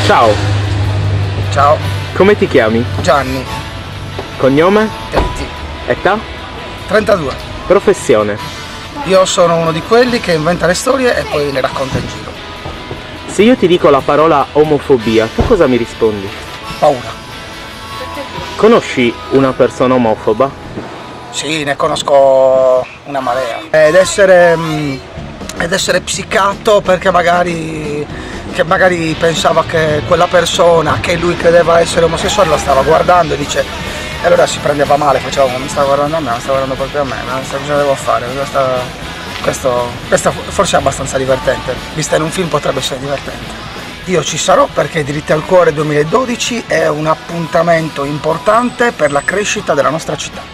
Ciao, Ciao, come ti chiami? Gianni, Cognome? Tetti, Età? 32. Professione? Io sono uno di quelli che inventa le storie e poi le racconta in giro. Se io ti dico la parola omofobia, tu cosa mi rispondi? Paura. Conosci una persona omofoba? Sì, ne conosco una marea. Ed essere psicato perché magari pensava che quella persona che lui credeva essere omosessuale la stava guardando e dice, e allora si prendeva male, faceva, mi sta guardando a me, non sta guardando proprio a me, cosa devo fare? Questa forse è abbastanza divertente, vista in un film potrebbe essere divertente. Io ci sarò perché Diritti al Cuore 2012 è un appuntamento importante per la crescita della nostra città.